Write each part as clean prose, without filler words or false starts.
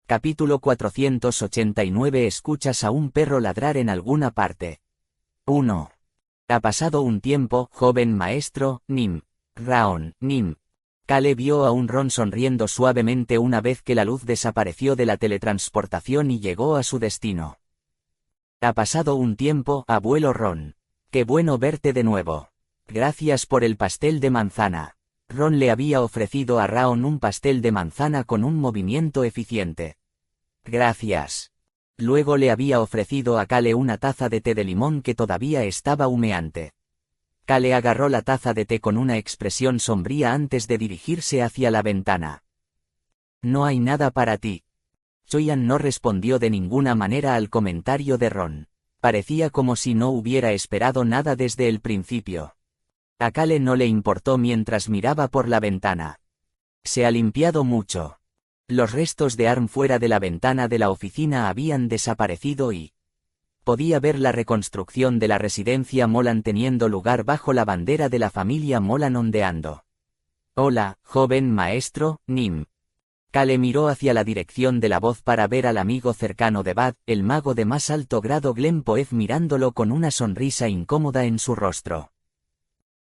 Capítulo 489. Escuchas a un perro ladrar en alguna parte. 1. Ha pasado un tiempo, joven maestro, Nim. Raon, Nim. Cale vio a un Ron sonriendo suavemente una vez que la luz desapareció de la teletransportación y llegó a su destino. Ha pasado un tiempo, abuelo Ron. Qué bueno verte de nuevo. Gracias por el pastel de manzana. Ron le había ofrecido a Raon un pastel de manzana con un movimiento eficiente. Gracias. Luego le había ofrecido a Cale una taza de té de limón que todavía estaba humeante. Cale agarró la taza de té con una expresión sombría antes de dirigirse hacia la ventana. No hay nada para ti. Choyan no respondió de ninguna manera al comentario de Ron. Parecía como si no hubiera esperado nada desde el principio. A Cale no le importó mientras miraba por la ventana. Se ha limpiado mucho. Los restos de Arm fuera de la ventana de la oficina habían desaparecido y podía ver la reconstrucción de la residencia Molan teniendo lugar bajo la bandera de la familia Molan ondeando. Hola, joven maestro, Nim. Cale miró hacia la dirección de la voz para ver al amigo cercano de Bad, el mago de más alto grado Glenn Poeth mirándolo con una sonrisa incómoda en su rostro.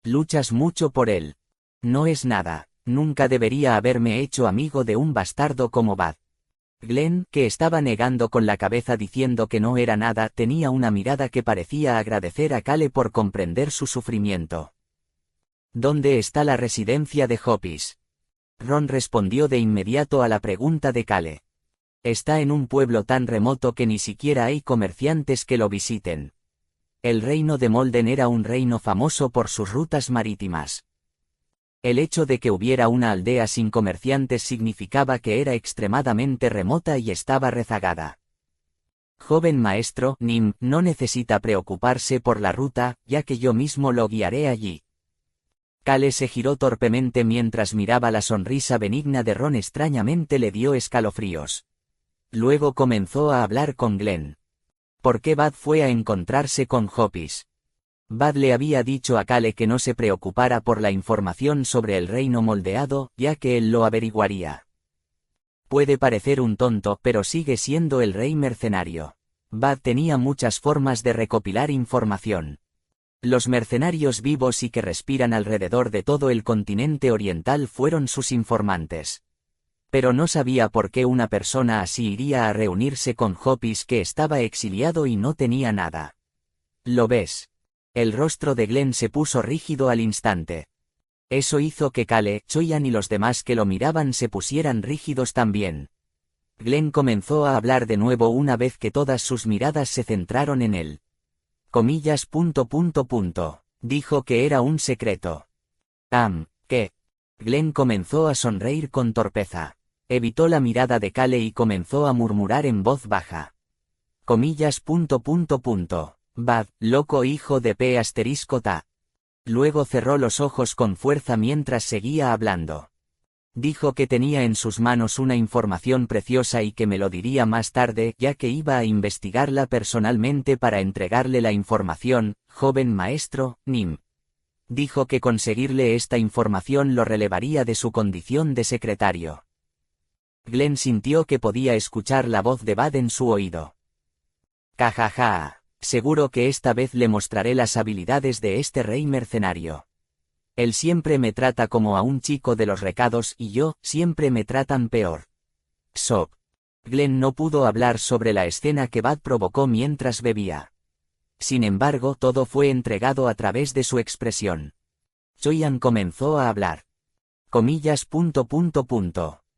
Luchas mucho por él. No es nada, nunca debería haberme hecho amigo de un bastardo como Bad. Glenn, que estaba negando con la cabeza diciendo que no era nada, tenía una mirada que parecía agradecer a Cale por comprender su sufrimiento. ¿Dónde está la residencia de Hopis? Ron respondió de inmediato a la pregunta de Cale. Está en un pueblo tan remoto que ni siquiera hay comerciantes que lo visiten. El reino de Molden era un reino famoso por sus rutas marítimas. El hecho de que hubiera una aldea sin comerciantes significaba que era extremadamente remota y estaba rezagada. Joven maestro, Nim, no necesita preocuparse por la ruta, ya que yo mismo lo guiaré allí. Cale se giró torpemente mientras miraba la sonrisa benigna de Ron. Extrañamente le dio escalofríos. Luego comenzó a hablar con Glenn. ¿Por qué Bad fue a encontrarse con Hopis? Bad le había dicho a Cale que no se preocupara por la información sobre el reino moldeado, ya que él lo averiguaría. Puede parecer un tonto, pero sigue siendo el rey mercenario. Bad tenía muchas formas de recopilar información. Los mercenarios vivos y que respiran alrededor de todo el continente oriental fueron sus informantes. Pero no sabía por qué una persona así iría a reunirse con Hopis, que estaba exiliado y no tenía nada. ¿Lo ves? El rostro de Glenn se puso rígido al instante. Eso hizo que Cale, Choyan y los demás que lo miraban se pusieran rígidos también. Glenn comenzó a hablar de nuevo una vez que todas sus miradas se centraron en él. Dijo que era un secreto. ¿Qué? Glenn comenzó a sonreír con torpeza. Evitó la mirada de Cale y comenzó a murmurar en voz baja. Bad, loco hijo de P***ta. Luego cerró los ojos con fuerza mientras seguía hablando. Dijo que tenía en sus manos una información preciosa y que me lo diría más tarde, ya que iba a investigarla personalmente para entregarle la información, joven maestro, Nim. Dijo que conseguirle esta información lo relevaría de su condición de secretario. Glenn sintió que podía escuchar la voz de Bad en su oído. Jajaja, seguro que esta vez le mostraré las habilidades de este rey mercenario. Él siempre me trata como a un chico de los recados y yo, siempre me tratan peor. Sob. Glenn no pudo hablar sobre la escena que Bad provocó mientras bebía. Sin embargo, todo fue entregado a través de su expresión. Choyan comenzó a hablar.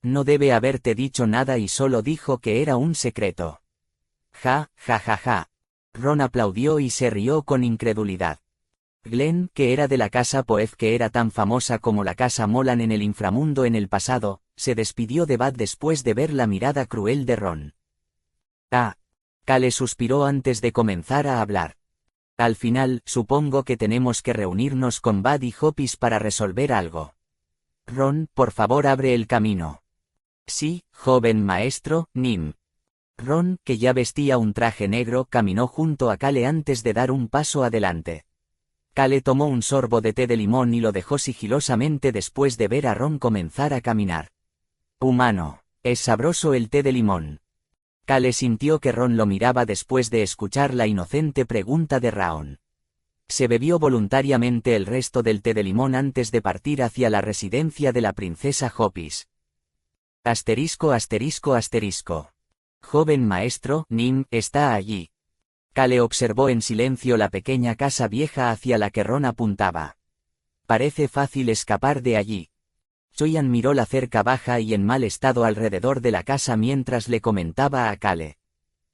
No debe haberte dicho nada y solo dijo que era un secreto. Ja. Ron aplaudió y se rió con incredulidad. Glenn, que era de la casa Poeth, que era tan famosa como la casa Molan en el inframundo en el pasado, se despidió de Bad después de ver la mirada cruel de Ron. Cale suspiró antes de comenzar a hablar. Al final, supongo que tenemos que reunirnos con Bad y Hopis para resolver algo. Ron, por favor abre el camino. Sí, joven maestro, Nim. Ron, que ya vestía un traje negro, caminó junto a Cale antes de dar un paso adelante. Cale tomó un sorbo de té de limón y lo dejó sigilosamente después de ver a Ron comenzar a caminar. Humano. Es sabroso el té de limón. Kale sintió que Ron lo miraba después de escuchar la inocente pregunta de Raon. Se bebió voluntariamente el resto del té de limón antes de partir hacia la residencia de la princesa Hopis. Asterisco asterisco asterisco. Joven maestro, Nim, está allí. Kale observó en silencio la pequeña casa vieja hacia la que Ron apuntaba. Parece fácil escapar de allí. Choyan miró la cerca baja y en mal estado alrededor de la casa mientras le comentaba a Kale.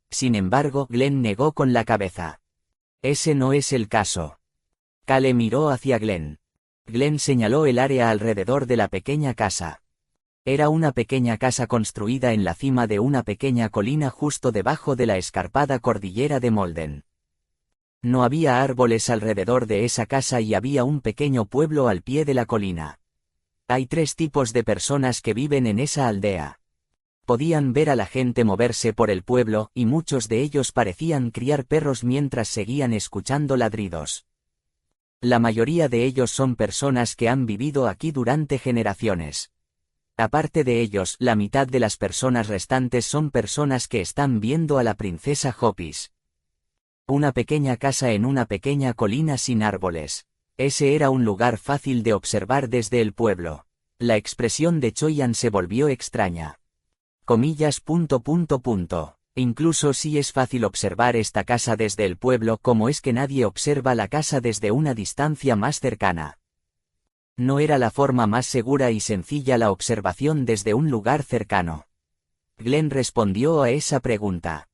Sin embargo, Glenn negó con la cabeza. Ese no es el caso. Kale miró hacia Glenn. Glenn señaló el área alrededor de la pequeña casa. Era una pequeña casa construida en la cima de una pequeña colina justo debajo de la escarpada cordillera de Molden. No había árboles alrededor de esa casa y había un pequeño pueblo al pie de la colina. Hay 3 tipos de personas que viven en esa aldea. Podían ver a la gente moverse por el pueblo, y muchos de ellos parecían criar perros mientras seguían escuchando ladridos. La mayoría de ellos son personas que han vivido aquí durante generaciones. Aparte de ellos, la mitad de las personas restantes son personas que están viendo a la princesa Hopis. Una pequeña casa en una pequeña colina sin árboles. Ese era un lugar fácil de observar desde el pueblo. La expresión de Choyan se volvió extraña. Comillas. Incluso si es fácil observar esta casa desde el pueblo, ¿cómo es que nadie observa la casa desde una distancia más cercana? No era la forma más segura y sencilla la observación desde un lugar cercano. Glenn respondió a esa pregunta.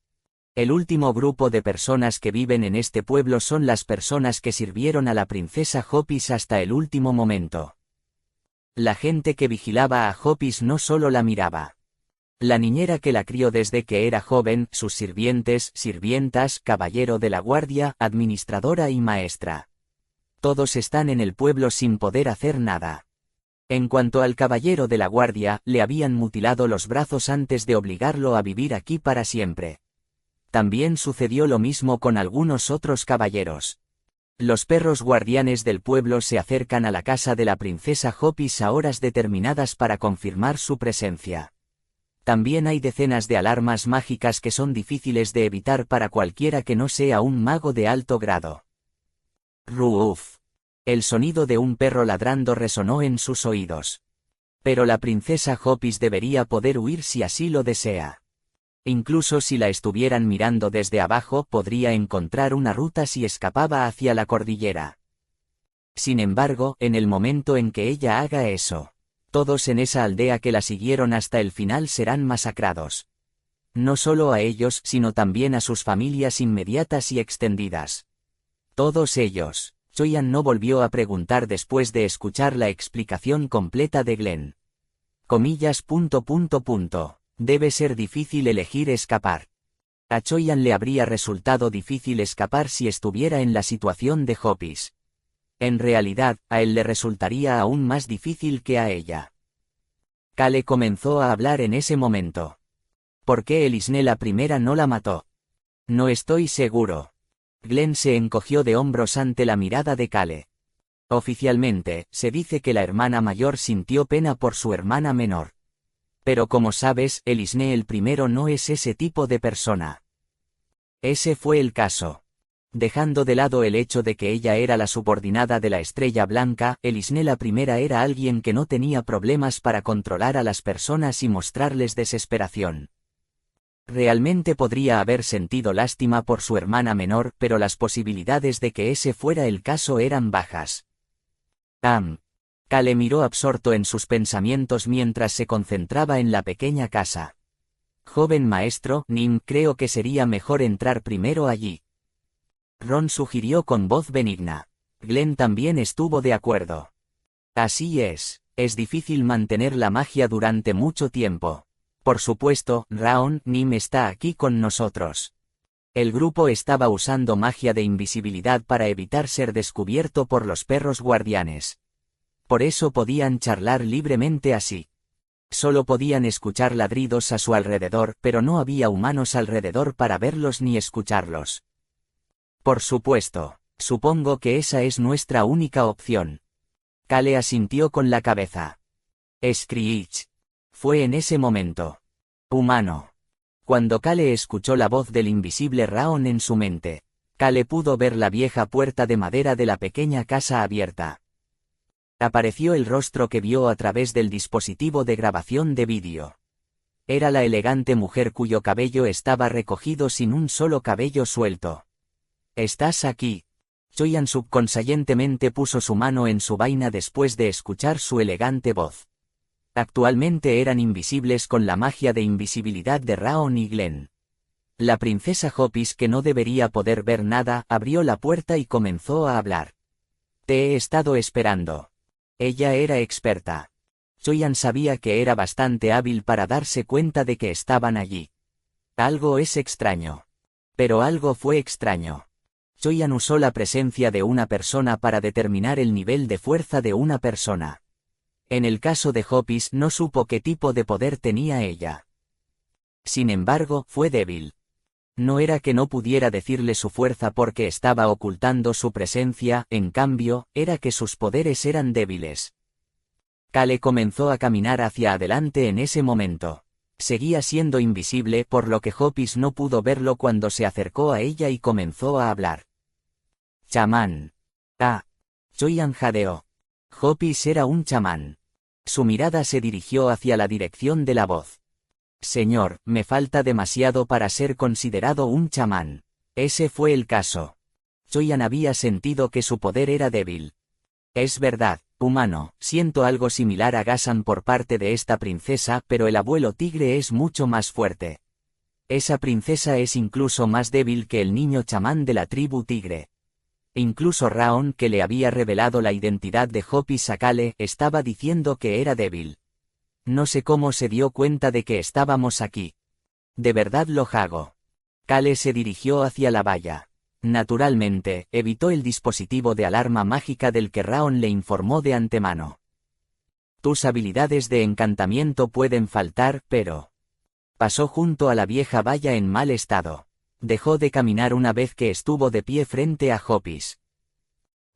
El último grupo de personas que viven en este pueblo son las personas que sirvieron a la princesa Hopis hasta el último momento. La gente que vigilaba a Hopis no solo la miraba. La niñera que la crió desde que era joven, sus sirvientes, sirvientas, caballero de la guardia, administradora y maestra. Todos están en el pueblo sin poder hacer nada. En cuanto al caballero de la guardia, le habían mutilado los brazos antes de obligarlo a vivir aquí para siempre. También sucedió lo mismo con algunos otros caballeros. Los perros guardianes del pueblo se acercan a la casa de la princesa Hopis a horas determinadas para confirmar su presencia. También hay decenas de alarmas mágicas que son difíciles de evitar para cualquiera que no sea un mago de alto grado. Ruuf. El sonido de un perro ladrando resonó en sus oídos. Pero la princesa Hopis debería poder huir si así lo desea. Incluso si la estuvieran mirando desde abajo, podría encontrar una ruta si escapaba hacia la cordillera. Sin embargo, en el momento en que ella haga eso, todos en esa aldea que la siguieron hasta el final serán masacrados. No solo a ellos, sino también a sus familias inmediatas y extendidas. Todos ellos. Choyan no volvió a preguntar después de escuchar la explicación completa de Glenn. Comillas. Debe ser difícil elegir escapar. A Choyan le habría resultado difícil escapar si estuviera en la situación de Hopis. En realidad, a él le resultaría aún más difícil que a ella. Kale comenzó a hablar en ese momento. ¿Por qué Elisne la primera no la mató? No estoy seguro. Glenn se encogió de hombros ante la mirada de Kale. Oficialmente, se dice que la hermana mayor sintió pena por su hermana menor. Pero como sabes, Elisne el primero no es ese tipo de persona. Ese fue el caso. Dejando de lado el hecho de que ella era la subordinada de la Estrella Blanca, Elisne la primera era alguien que no tenía problemas para controlar a las personas y mostrarles desesperación. Realmente podría haber sentido lástima por su hermana menor, pero las posibilidades de que ese fuera el caso eran bajas. Kale miró absorto en sus pensamientos mientras se concentraba en la pequeña casa. Joven maestro, Nim, creo que sería mejor entrar primero allí. Ron sugirió con voz benigna. Glenn también estuvo de acuerdo. Así es difícil mantener la magia durante mucho tiempo. Por supuesto, Raon, Nim está aquí con nosotros. El grupo estaba usando magia de invisibilidad para evitar ser descubierto por los perros guardianes. Por eso podían charlar libremente así. Solo podían escuchar ladridos a su alrededor, pero no había humanos alrededor para verlos ni escucharlos. Por supuesto, supongo que esa es nuestra única opción. Kale asintió con la cabeza. Screech. Fue en ese momento. Humano. Cuando Kale escuchó la voz del invisible Raon en su mente, Kale pudo ver la vieja puerta de madera de la pequeña casa abierta. Apareció el rostro que vio a través del dispositivo de grabación de vídeo. Era la elegante mujer cuyo cabello estaba recogido sin un solo cabello suelto. «¿Estás aquí?» Choyan subconscientemente puso su mano en su vaina después de escuchar su elegante voz. Actualmente eran invisibles con la magia de invisibilidad de Raon y Glenn. La princesa Hopis, que no debería poder ver nada, abrió la puerta y comenzó a hablar. «Te he estado esperando». Ella era experta. Choyan sabía que era bastante hábil para darse cuenta de que estaban allí. Algo es extraño. Pero algo fue extraño. Choyan usó la presencia de una persona para determinar el nivel de fuerza de una persona. En el caso de Hopis no supo qué tipo de poder tenía ella. Sin embargo, fue débil. No era que no pudiera decirle su fuerza porque estaba ocultando su presencia, en cambio, era que sus poderes eran débiles. Kale comenzó a caminar hacia adelante en ese momento. Seguía siendo invisible, por lo que Hopis no pudo verlo cuando se acercó a ella y comenzó a hablar. «Chamán». «Ah». Choyan jadeó. Hopis era un chamán. Su mirada se dirigió hacia la dirección de la voz. «Señor, me falta demasiado para ser considerado un chamán». Ese fue el caso. Choyan había sentido que su poder era débil. «Es verdad, humano, siento algo similar a Gasan por parte de esta princesa, pero el abuelo tigre es mucho más fuerte. Esa princesa es incluso más débil que el niño chamán de la tribu tigre». Incluso Raon, que le había revelado la identidad de Hopis a Kale, estaba diciendo que era débil. No sé cómo se dio cuenta de que estábamos aquí. De verdad lo hago. Kale se dirigió hacia la valla. Naturalmente, evitó el dispositivo de alarma mágica del que Raon le informó de antemano. Tus habilidades de encantamiento pueden faltar, pero... Pasó junto a la vieja valla en mal estado. Dejó de caminar una vez que estuvo de pie frente a Hopis.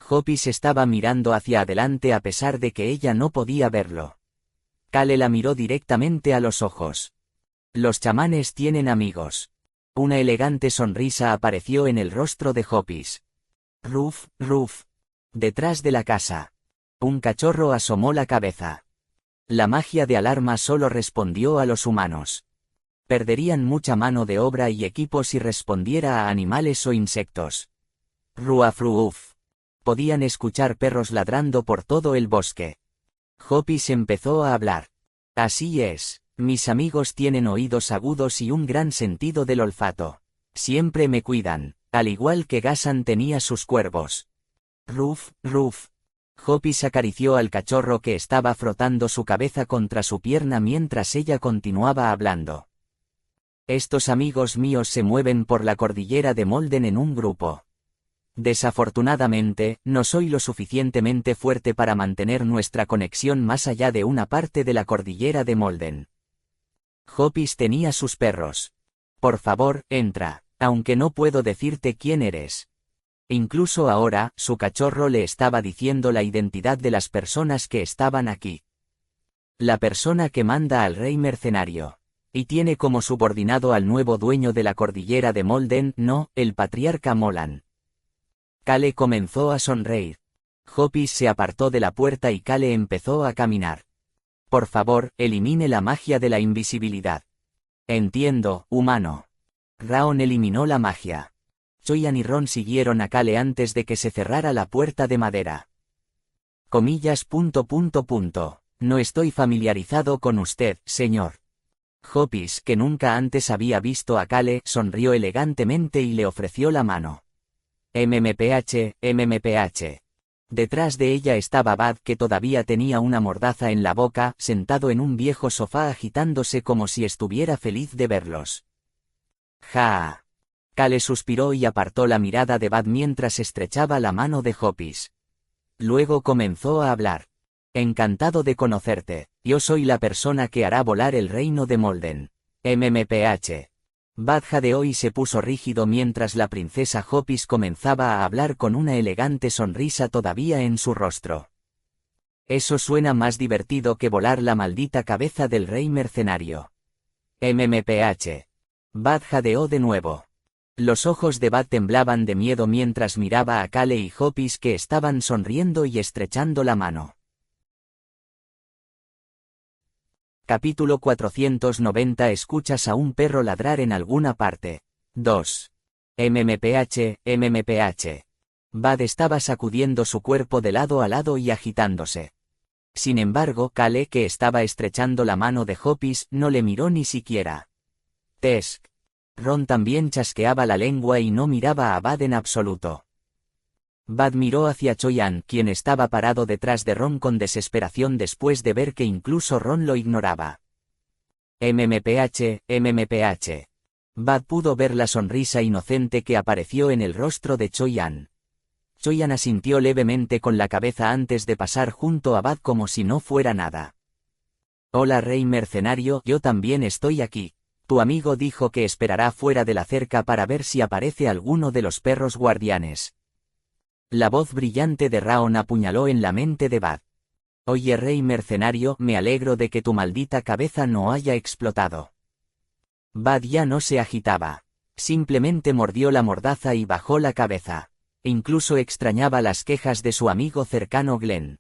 Hopis estaba mirando hacia adelante a pesar de que ella no podía verlo. Kale la miró directamente a los ojos. Los chamanes tienen amigos. Una elegante sonrisa apareció en el rostro de Hopis. Ruf, Ruf. Detrás de la casa. Un cachorro asomó la cabeza. La magia de alarma solo respondió a los humanos. Perderían mucha mano de obra y equipo si respondiera a animales o insectos. Ruaf ruuf. Podían escuchar perros ladrando por todo el bosque. Hopis empezó a hablar. Así es, mis amigos tienen oídos agudos y un gran sentido del olfato. Siempre me cuidan, al igual que Gasan tenía sus cuervos. Ruf, Ruf. Hopis acarició al cachorro que estaba frotando su cabeza contra su pierna mientras ella continuaba hablando. Estos amigos míos se mueven por la cordillera de Molden en un grupo. Desafortunadamente, no soy lo suficientemente fuerte para mantener nuestra conexión más allá de una parte de la cordillera de Molden. Hopis tenía sus perros. Por favor, entra, aunque no puedo decirte quién eres. Incluso ahora, su cachorro le estaba diciendo la identidad de las personas que estaban aquí. La persona que manda al rey mercenario. Y tiene como subordinado al nuevo dueño de la cordillera de Molden, no, el patriarca Molan. Kale comenzó a sonreír. Hopis se apartó de la puerta y Kale empezó a caminar. Por favor, elimine la magia de la invisibilidad. Entiendo, humano. Raon eliminó la magia. Choyan y Ron siguieron a Kale antes de que se cerrara la puerta de madera. Comillas. No estoy familiarizado con usted, señor. Hopis, que nunca antes había visto a Kale, sonrió elegantemente y le ofreció la mano. MMPH. Detrás de ella estaba Bad, que todavía tenía una mordaza en la boca, sentado en un viejo sofá agitándose como si estuviera feliz de verlos. Ja. Kale suspiró y apartó la mirada de Bad mientras estrechaba la mano de Hopis. Luego comenzó a hablar. Encantado de conocerte, yo soy la persona que hará volar el reino de Molden. MMPH. Bad jadeó y se puso rígido mientras la princesa Hopis comenzaba a hablar con una elegante sonrisa todavía en su rostro. Eso suena más divertido que volar la maldita cabeza del rey mercenario. MMPH. Bad jadeó de nuevo. Los ojos de Bad temblaban de miedo mientras miraba a Cale y Hoppis que estaban sonriendo y estrechando la mano. Capítulo 490. Escuchas a un perro ladrar en alguna parte. 2. MMPH. Bad estaba sacudiendo su cuerpo de lado a lado y agitándose. Sin embargo, Cale, que estaba estrechando la mano de Hoppis, no le miró ni siquiera. Tesk. Ron también chasqueaba la lengua y no miraba a Bad en absoluto. Bad miró hacia Choyan, quien estaba parado detrás de Ron con desesperación después de ver que incluso Ron lo ignoraba. MMPH. Bad pudo ver la sonrisa inocente que apareció en el rostro de Choyan. Choyan asintió levemente con la cabeza antes de pasar junto a Bad como si no fuera nada. Hola rey mercenario, yo también estoy aquí. Tu amigo dijo que esperará fuera de la cerca para ver si aparece alguno de los perros guardianes. La voz brillante de Raon apuñaló en la mente de Bad. Oye rey mercenario, me alegro de que tu maldita cabeza no haya explotado. Bad ya no se agitaba. Simplemente mordió la mordaza y bajó la cabeza. Incluso extrañaba las quejas de su amigo cercano Glenn.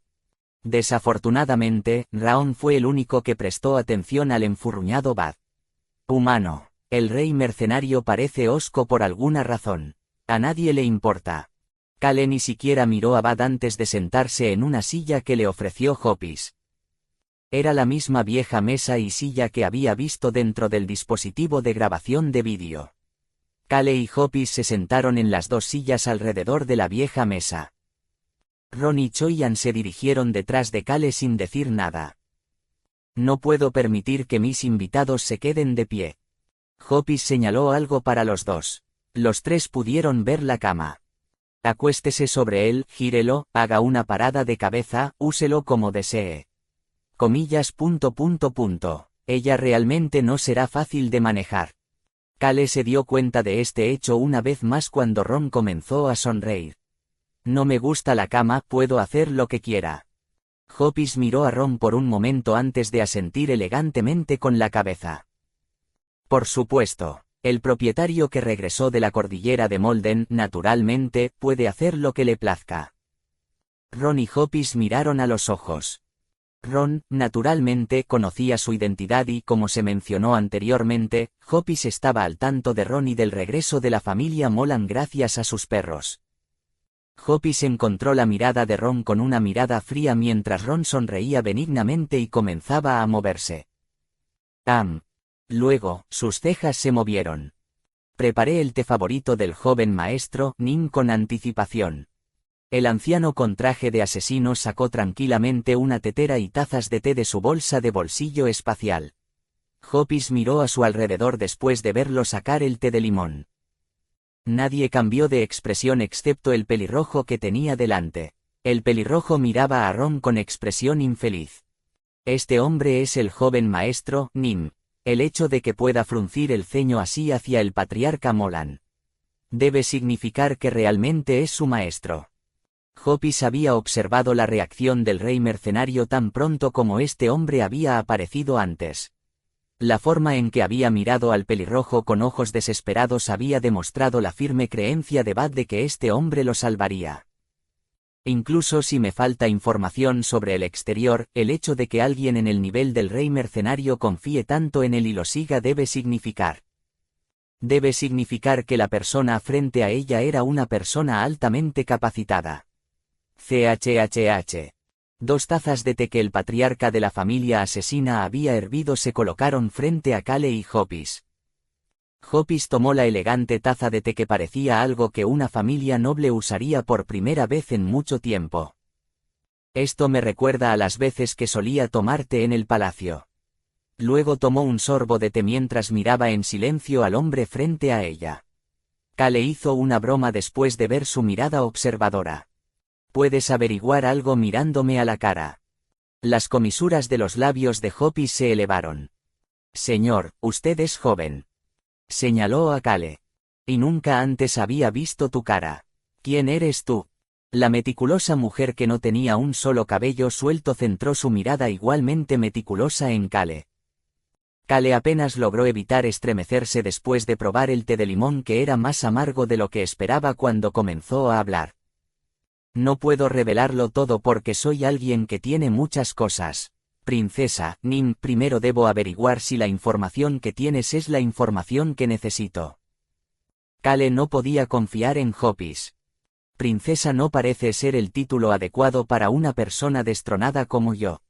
Desafortunadamente, Raon fue el único que prestó atención al enfurruñado Bad. Humano. El rey mercenario parece hosco por alguna razón. A nadie le importa. Cale ni siquiera miró a Bad antes de sentarse en una silla que le ofreció Hoppis. Era la misma vieja mesa y silla que había visto dentro del dispositivo de grabación de vídeo. Cale y Hoppis se sentaron en las dos sillas alrededor de la vieja mesa. Ron y Choyan se dirigieron detrás de Cale sin decir nada. No puedo permitir que mis invitados se queden de pie. Hoppis señaló algo para los dos. Los tres pudieron ver la cama. Acuéstese sobre él, gírelo, haga una parada de cabeza, úselo como desee. Comillas. Ella realmente no será fácil de manejar. Cale se dio cuenta de este hecho una vez más cuando Ron comenzó a sonreír. No me gusta la cama, puedo hacer lo que quiera. Hoppis miró a Ron por un momento antes de asentir elegantemente con la cabeza. Por supuesto, el propietario que regresó de la cordillera de Molden, naturalmente, puede hacer lo que le plazca. Ron y Hoppis miraron a los ojos. Ron, naturalmente, conocía su identidad y, como se mencionó anteriormente, Hoppis estaba al tanto de Ron y del regreso de la familia Molan gracias a sus perros. Hoppis encontró la mirada de Ron con una mirada fría mientras Ron sonreía benignamente y comenzaba a moverse. Luego, sus cejas se movieron. Preparé el té favorito del joven maestro, Nim, con anticipación. El anciano con traje de asesino sacó tranquilamente una tetera y tazas de té de su bolsa de bolsillo espacial. Hoppis miró a su alrededor después de verlo sacar el té de limón. Nadie cambió de expresión excepto el pelirrojo que tenía delante. El pelirrojo miraba a Ron con expresión infeliz. Este hombre es el joven maestro, Nim. El hecho de que pueda fruncir el ceño así hacia el patriarca Molan debe significar que realmente es su maestro. Hoppis había observado la reacción del rey mercenario tan pronto como este hombre había aparecido antes. La forma en que había mirado al pelirrojo con ojos desesperados había demostrado la firme creencia de Bad de que este hombre lo salvaría. Incluso si me falta información sobre el exterior, el hecho de que alguien en el nivel del rey mercenario confíe tanto en él y lo siga debe significar que la persona frente a ella era una persona altamente capacitada. CHHH. 2 tazas de té que el patriarca de la familia asesina había hervido se colocaron frente a Cale y Hoppis. Hoppis tomó la elegante taza de té que parecía algo que una familia noble usaría por primera vez en mucho tiempo. Esto me recuerda a las veces que solía tomar té en el palacio. Luego tomó un sorbo de té mientras miraba en silencio al hombre frente a ella. Cale hizo una broma después de ver su mirada observadora. Puedes averiguar algo mirándome a la cara. Las comisuras de los labios de Hoppis se elevaron. Señor, usted es joven. Señaló a Cale. Y nunca antes había visto tu cara. ¿Quién eres tú? La meticulosa mujer que no tenía un solo cabello suelto centró su mirada igualmente meticulosa en Cale. Kale apenas logró evitar estremecerse después de probar el té de limón, que era más amargo de lo que esperaba cuando comenzó a hablar. No puedo revelarlo todo porque soy alguien que tiene muchas cosas. Princesa Nim, primero debo averiguar si la información que tienes es la información que necesito. Kale no podía confiar en Hopis. Princesa no parece ser el título adecuado para una persona destronada como yo.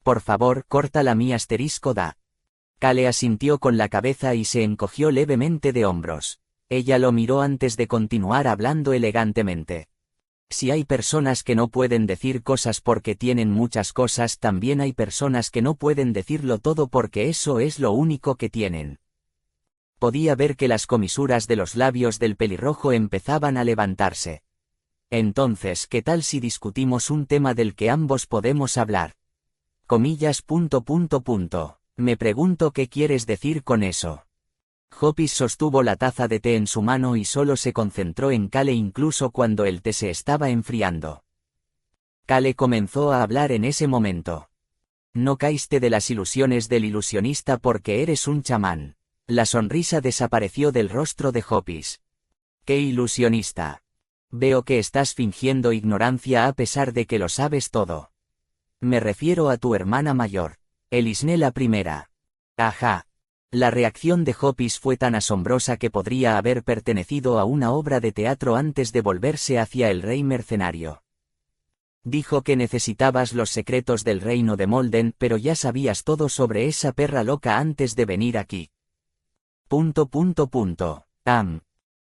Por favor, córtala mi *da. Kale asintió con la cabeza y se encogió levemente de hombros. Ella lo miró antes de continuar hablando elegantemente. Si hay personas que no pueden decir cosas porque tienen muchas cosas, también hay personas que no pueden decirlo todo porque eso es lo único que tienen. Podía ver que las comisuras de los labios del pelirrojo empezaban a levantarse. Entonces, ¿qué tal si discutimos un tema del que ambos podemos hablar? Comillas. Me pregunto qué quieres decir con eso. Hopis sostuvo la taza de té en su mano y solo se concentró en Kale incluso cuando el té se estaba enfriando. Kale comenzó a hablar en ese momento. No caíste de las ilusiones del ilusionista porque eres un chamán. La sonrisa desapareció del rostro de Hopis. ¿Qué ilusionista? Veo que estás fingiendo ignorancia a pesar de que lo sabes todo. Me refiero a tu hermana mayor. Elisne la primera. Ajá. La reacción de Hopis fue tan asombrosa que podría haber pertenecido a una obra de teatro antes de volverse hacia el rey mercenario. Dijo que necesitabas los secretos del reino de Molden, pero ya sabías todo sobre esa perra loca antes de venir aquí.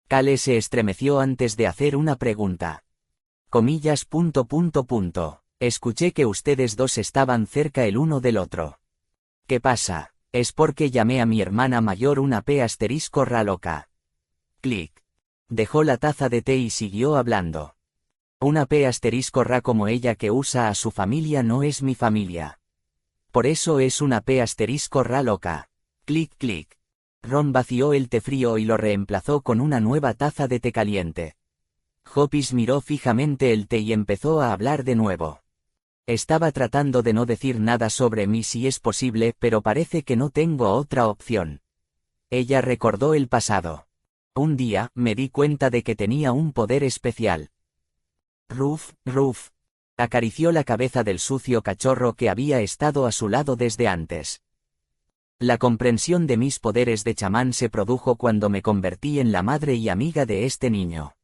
Kale se estremeció antes de hacer una pregunta. Comillas. Escuché que ustedes dos estaban cerca el uno del otro. ¿Qué pasa? Es porque llamé a mi hermana mayor una *ra loca. Clic. Dejó la taza de té y siguió hablando. Una *ra como ella que usa a su familia no es mi familia. Por eso es una *ra loca. Clic. Ron vació el té frío y lo reemplazó con una nueva taza de té caliente. Hopis miró fijamente el té y empezó a hablar de nuevo. Estaba tratando de no decir nada sobre mí si es posible, pero parece que no tengo otra opción. Ella recordó el pasado. Un día, me di cuenta de que tenía un poder especial. Ruf. Acarició la cabeza del sucio cachorro que había estado a su lado desde antes. La comprensión de mis poderes de chamán se produjo cuando me convertí en la madre y amiga de este niño.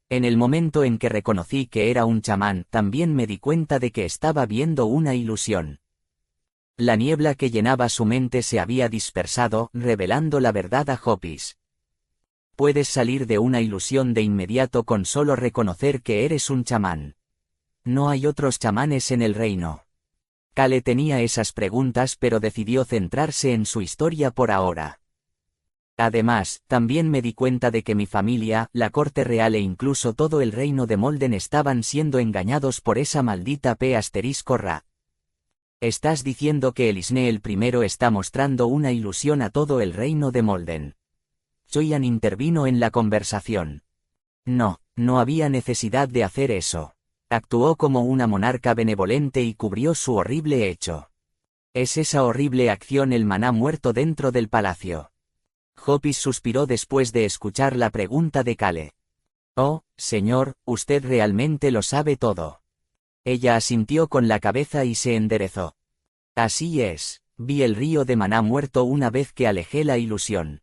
En el momento en que reconocí que era un chamán, también me di cuenta de que estaba viendo una ilusión. La niebla que llenaba su mente se había dispersado, revelando la verdad a Hopis. Puedes salir de una ilusión de inmediato con solo reconocer que eres un chamán. No hay otros chamanes en el reino. Kale tenía esas preguntas, pero decidió centrarse en su historia por ahora. Además, también me di cuenta de que mi familia, la corte real e incluso todo el reino de Molden estaban siendo engañados por esa maldita *ra. ¿Estás diciendo que Elisne el primero está mostrando una ilusión a todo el reino de Molden? Choyan intervino en la conversación. No había necesidad de hacer eso. Actuó como una monarca benevolente y cubrió su horrible hecho. Es esa horrible acción el maná muerto dentro del palacio. Hopis suspiró después de escuchar la pregunta de Kale. Oh, señor, usted realmente lo sabe todo. Ella asintió con la cabeza y se enderezó. Así es, vi el río de maná muerto una vez que alejé la ilusión.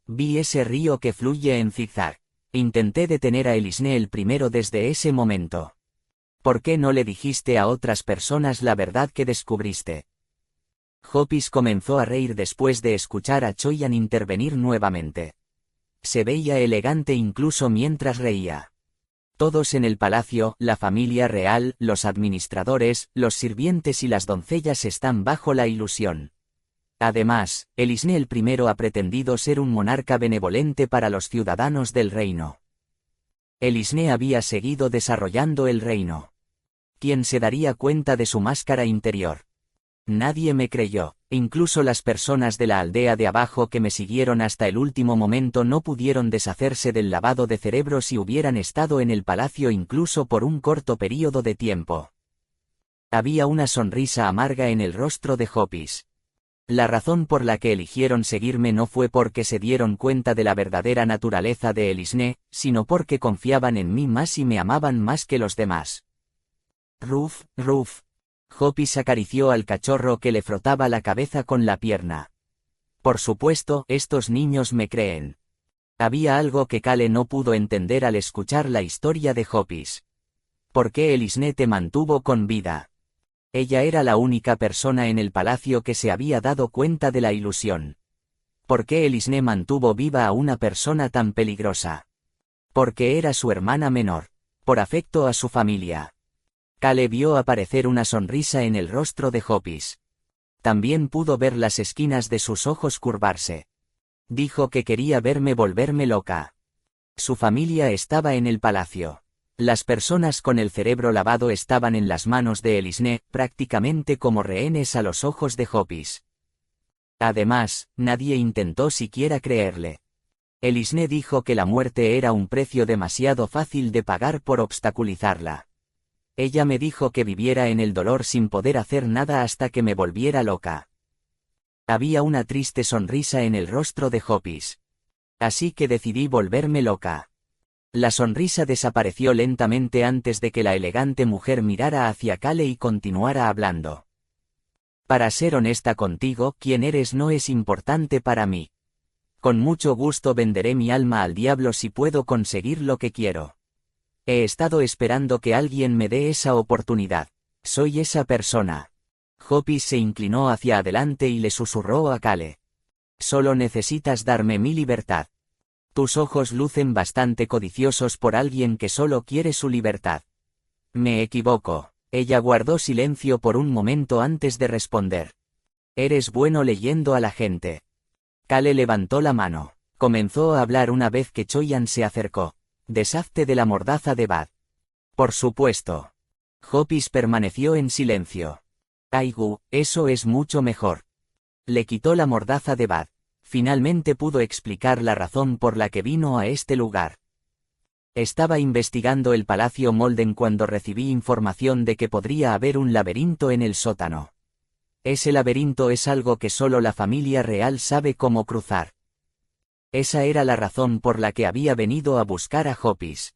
Vi ese río que fluye en zigzag. Intenté detener a Elisne el primero desde ese momento. ¿Por qué no le dijiste a otras personas la verdad que descubriste? Hopis comenzó a reír después de escuchar a Choyan intervenir nuevamente. Se veía elegante incluso mientras reía. Todos en el palacio, la familia real, los administradores, los sirvientes y las doncellas están bajo la ilusión. Además, Elisne el primero ha pretendido ser un monarca benevolente para los ciudadanos del reino. Elisne había seguido desarrollando el reino. ¿Quién se daría cuenta de su máscara interior? Nadie me creyó, incluso las personas de la aldea de abajo que me siguieron hasta el último momento no pudieron deshacerse del lavado de cerebro si hubieran estado en el palacio incluso por un corto período de tiempo. Había una sonrisa amarga en el rostro de Hopis. La razón por la que eligieron seguirme no fue porque se dieron cuenta de la verdadera naturaleza de Elisne, sino porque confiaban en mí más y me amaban más que los demás. Ruf, Ruf. Hopis acarició al cachorro que le frotaba la cabeza con la pierna. Por supuesto, estos niños me creen. Había algo que Kale no pudo entender al escuchar la historia de Hopis. ¿Por qué Elisne te mantuvo con vida? Ella era la única persona en el palacio que se había dado cuenta de la ilusión. ¿Por qué Elisne mantuvo viva a una persona tan peligrosa? Porque era su hermana menor. Por afecto a su familia. Kale vio aparecer una sonrisa en el rostro de Hopis. También pudo ver las esquinas de sus ojos curvarse. Dijo que quería verme volverme loca. Su familia estaba en el palacio. Las personas con el cerebro lavado estaban en las manos de Elisne, prácticamente como rehenes a los ojos de Hopis. Además, nadie intentó siquiera creerle. Elisne dijo que la muerte era un precio demasiado fácil de pagar por obstaculizarla. Ella me dijo que viviera en el dolor sin poder hacer nada hasta que me volviera loca. Había una triste sonrisa en el rostro de Hopis. Así que decidí volverme loca. La sonrisa desapareció lentamente antes de que la elegante mujer mirara hacia Kale y continuara hablando. Para ser honesta contigo, quién eres no es importante para mí. Con mucho gusto venderé mi alma al diablo si puedo conseguir lo que quiero. He estado esperando que alguien me dé esa oportunidad. Soy esa persona. Hopis se inclinó hacia adelante y le susurró a Kale. Solo necesitas darme mi libertad. Tus ojos lucen bastante codiciosos por alguien que solo quiere su libertad. Me equivoco. Ella guardó silencio por un momento antes de responder. Eres bueno leyendo a la gente. Kale levantó la mano. Comenzó a hablar una vez que Choyan se acercó. Deshazte de la mordaza de Bad. Por supuesto. Hopis permaneció en silencio. Aigu, eso es mucho mejor. Le quitó la mordaza de Bad. Finalmente pudo explicar la razón por la que vino a este lugar. Estaba investigando el Palacio Molden cuando recibí información de que podría haber un laberinto en el sótano. Ese laberinto es algo que solo la familia real sabe cómo cruzar. Esa era la razón por la que había venido a buscar a Hopis.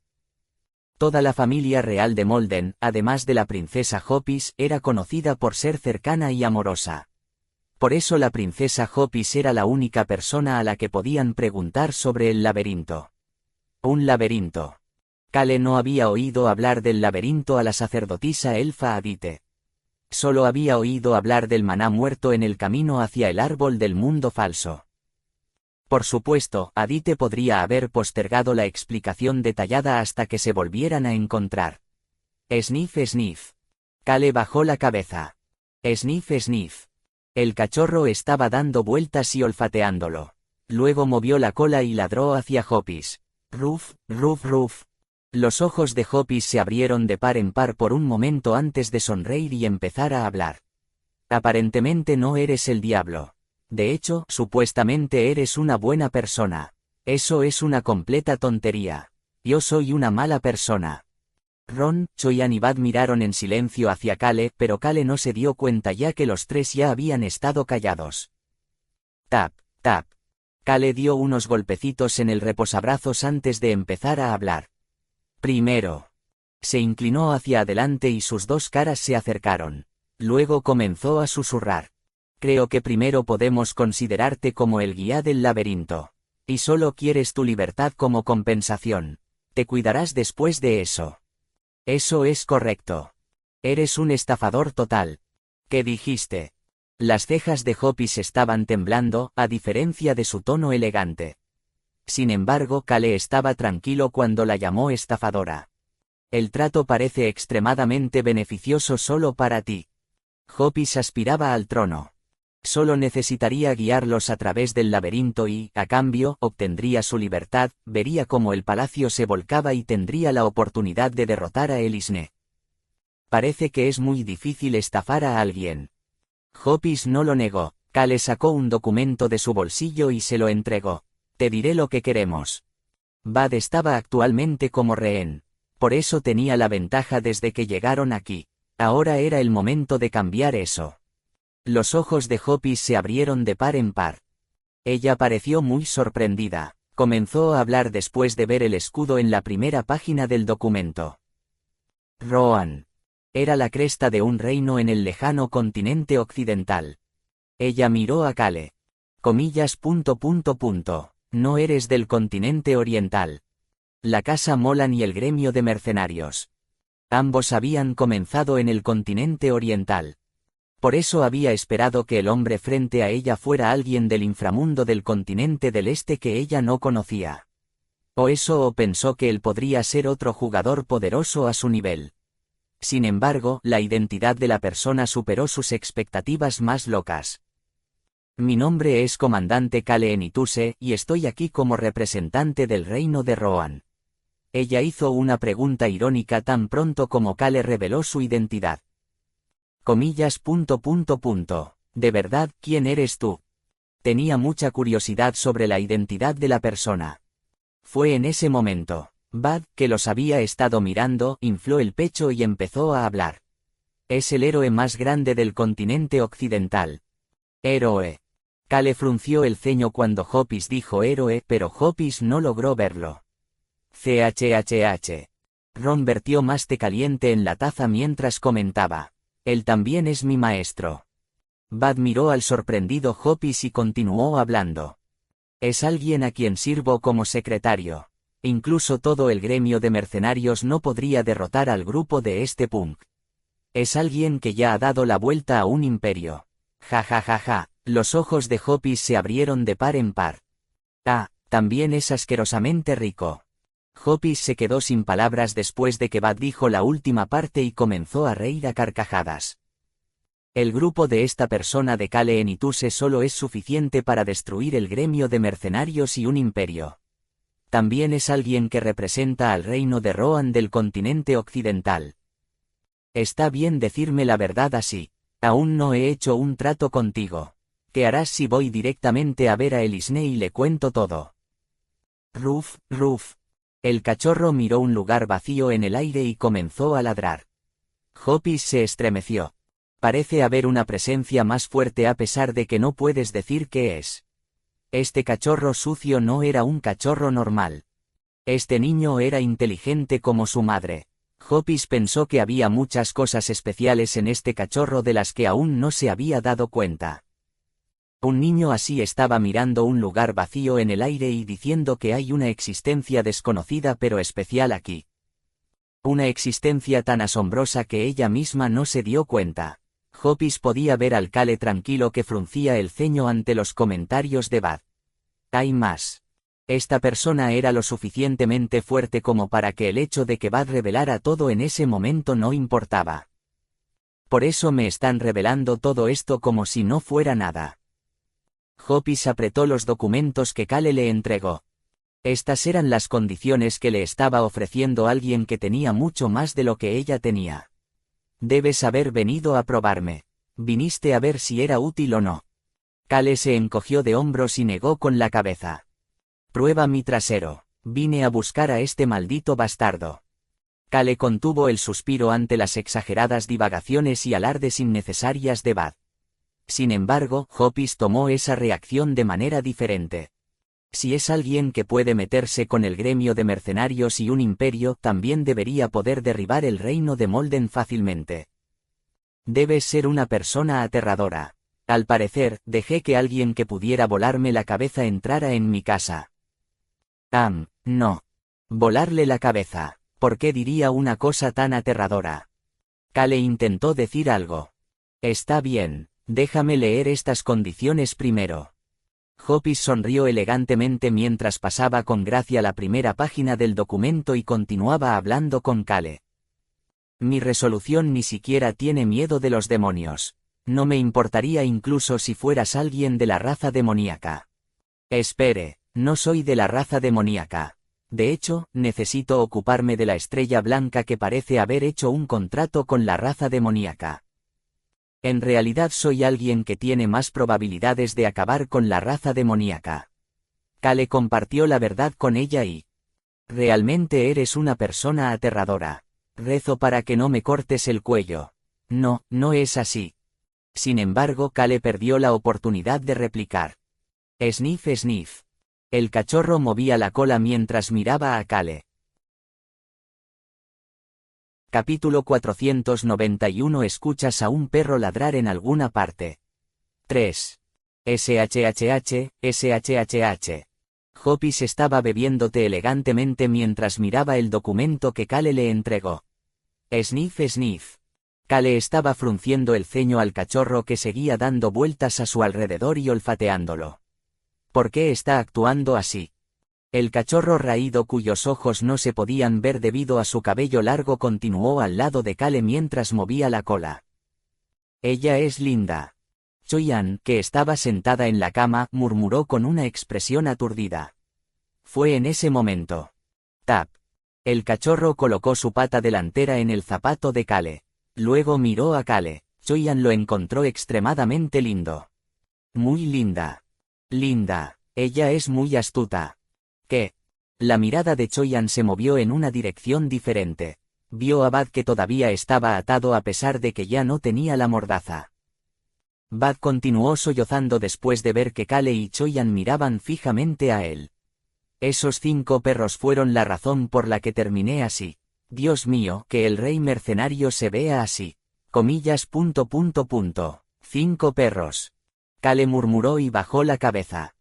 Toda la familia real de Molden, además de la princesa Hopis, era conocida por ser cercana y amorosa. Por eso la princesa Hopis era la única persona a la que podían preguntar sobre el laberinto. Un laberinto. Kale no había oído hablar del laberinto a la sacerdotisa elfa Adite. Solo había oído hablar del maná muerto en el camino hacia el árbol del mundo falso. Por supuesto, Adite podría haber postergado la explicación detallada hasta que se volvieran a encontrar. Sniff, sniff. Kale bajó la cabeza. Sniff, sniff. El cachorro estaba dando vueltas y olfateándolo. Luego movió la cola y ladró hacia Hopis. Ruf, ruf, ruf. Los ojos de Hopis se abrieron de par en par por un momento antes de sonreír y empezar a hablar. Aparentemente no eres el diablo. De hecho, supuestamente eres una buena persona. Eso es una completa tontería. Yo soy una mala persona. Ron, Choyan y Bad miraron en silencio hacia Kale, pero Kale no se dio cuenta ya que los tres ya habían estado callados. Tap, tap. Kale dio unos golpecitos en el reposabrazos antes de empezar a hablar. Primero. Se inclinó hacia adelante y sus dos caras se acercaron. Luego comenzó a susurrar. Creo que primero podemos considerarte como el guía del laberinto. Y solo quieres tu libertad como compensación. Te cuidarás después de eso. Eso es correcto. Eres un estafador total. ¿Qué dijiste? Las cejas de Hopis estaban temblando, a diferencia de su tono elegante. Sin embargo, Kale estaba tranquilo cuando la llamó estafadora. El trato parece extremadamente beneficioso solo para ti. Hopis aspiraba al trono. Solo necesitaría guiarlos a través del laberinto y, a cambio, obtendría su libertad, vería cómo el palacio se volcaba y tendría la oportunidad de derrotar a Elisne. Parece que es muy difícil estafar a alguien. Hopis no lo negó. Kale sacó un documento de su bolsillo y se lo entregó. Te diré lo que queremos. Bad estaba actualmente como rehén. Por eso tenía la ventaja desde que llegaron aquí. Ahora era el momento de cambiar eso. Los ojos de Hopis se abrieron de par en par. Ella pareció muy sorprendida. Comenzó a hablar después de ver el escudo en la primera página del documento. Rohan. Era la cresta de un reino en el lejano continente occidental. Ella miró a Kale. Comillas. No eres del continente oriental. La casa Molan y el gremio de mercenarios. Ambos habían comenzado en el continente oriental. Por eso había esperado que el hombre frente a ella fuera alguien del inframundo del continente del este que ella no conocía. O pensó que él podría ser otro jugador poderoso a su nivel. Sin embargo, la identidad de la persona superó sus expectativas más locas. Mi nombre es Comandante Kale Enituse, y estoy aquí como representante del reino de Rohan. Ella hizo una pregunta irónica tan pronto como Kale reveló su identidad. Comillas. ¿De verdad, quién eres tú? Tenía mucha curiosidad sobre la identidad de la persona. Fue en ese momento. Bad, que los había estado mirando, infló el pecho y empezó a hablar. Es el héroe más grande del continente occidental. Héroe. Kale frunció el ceño cuando Hopis dijo héroe, pero Hopis no logró verlo. CHHH. Ron vertió más té caliente en la taza mientras comentaba. Él también es mi maestro. Bad miró al sorprendido Hopis y continuó hablando. Es alguien a quien sirvo como secretario. Incluso todo el gremio de mercenarios no podría derrotar al grupo de este punk. Es alguien que ya ha dado la vuelta a un imperio. Ja ja ja ja. Los ojos de Hopis se abrieron de par en par. Ah, también es asquerosamente rico. Hopis se quedó sin palabras después de que Bad dijo la última parte y comenzó a reír a carcajadas. El grupo de esta persona de Kale Enituse solo es suficiente para destruir el gremio de mercenarios y un imperio. También es alguien que representa al reino de Rohan del continente occidental. Está bien decirme la verdad así. Aún no he hecho un trato contigo. ¿Qué harás si voy directamente a ver a Elisne y le cuento todo? Ruf, Ruf. El cachorro miró un lugar vacío en el aire y comenzó a ladrar. Hopis se estremeció. Parece haber una presencia más fuerte a pesar de que no puedes decir qué es. Este cachorro sucio no era un cachorro normal. Este niño era inteligente como su madre. Hopis pensó que había muchas cosas especiales en este cachorro de las que aún no se había dado cuenta. Un niño así estaba mirando un lugar vacío en el aire y diciendo que hay una existencia desconocida pero especial aquí. Una existencia tan asombrosa que ella misma no se dio cuenta. Hopis podía ver al Kale tranquilo que fruncía el ceño ante los comentarios de Bad. Hay más. Esta persona era lo suficientemente fuerte como para que el hecho de que Bad revelara todo en ese momento no importaba. Por eso me están revelando todo esto como si no fuera nada. Hopis apretó los documentos que Kale le entregó. Estas eran las condiciones que le estaba ofreciendo alguien que tenía mucho más de lo que ella tenía. Debes haber venido a probarme. Viniste a ver si era útil o no. Kale se encogió de hombros y negó con la cabeza. Prueba mi trasero. Vine a buscar a este maldito bastardo. Kale contuvo el suspiro ante las exageradas divagaciones y alardes innecesarias de Bad. Sin embargo, Hopis tomó esa reacción de manera diferente. Si es alguien que puede meterse con el gremio de mercenarios y un imperio, también debería poder derribar el reino de Molden fácilmente. Debes ser una persona aterradora. Al parecer, dejé que alguien que pudiera volarme la cabeza entrara en mi casa. No. Volarle la cabeza. ¿Por qué diría una cosa tan aterradora? Kale intentó decir algo. Está bien, déjame leer estas condiciones primero. Hopis sonrió elegantemente mientras pasaba con gracia la primera página del documento y continuaba hablando con Kale. Mi resolución ni siquiera tiene miedo de los demonios. No me importaría incluso si fueras alguien de la raza demoníaca. Espere, no soy de la raza demoníaca. De hecho, necesito ocuparme de la estrella blanca que parece haber hecho un contrato con la raza demoníaca. En realidad soy alguien que tiene más probabilidades de acabar con la raza demoníaca. Kale compartió la verdad con ella y... Realmente eres una persona aterradora. Rezo para que no me cortes el cuello. No, no es así. Sin embargo, Kale perdió la oportunidad de replicar. Sniff, sniff. El cachorro movía la cola mientras miraba a Kale. Capítulo 491. Escuchas a un perro ladrar en alguna parte. 3. SHHH. Hoppis estaba bebiendo té elegantemente mientras miraba el documento que Kale le entregó. Sniff, sniff. Kale estaba frunciendo el ceño al cachorro que seguía dando vueltas a su alrededor y olfateándolo. ¿Por qué está actuando así? El cachorro raído cuyos ojos no se podían ver debido a su cabello largo continuó al lado de Kale mientras movía la cola. Ella es linda. Choyan, que estaba sentada en la cama, murmuró con una expresión aturdida. Fue en ese momento. Tap. El cachorro colocó su pata delantera en el zapato de Kale. Luego miró a Kale. Choyan lo encontró extremadamente lindo. Muy linda. Linda. Ella es muy astuta. ¿Qué? La mirada de Choyan se movió en una dirección diferente. Vio a Bad que todavía estaba atado a pesar de que ya no tenía la mordaza. Bad continuó sollozando después de ver que Kale y Choyan miraban fijamente a él. Esos 5 perros fueron la razón por la que terminé así. Dios mío, que el rey mercenario se vea así. Comillas. 5 perros. Kale murmuró y bajó la cabeza.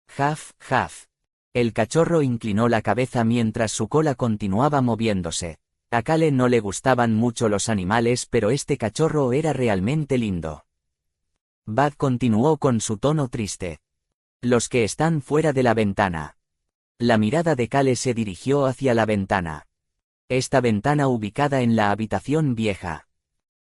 Jaf, jaf. El cachorro inclinó la cabeza mientras su cola continuaba moviéndose. A Kale no le gustaban mucho los animales, pero este cachorro era realmente lindo. Bad continuó con su tono triste. Los que están fuera de la ventana. La mirada de Kale se dirigió hacia la ventana. Esta ventana ubicada en la habitación vieja.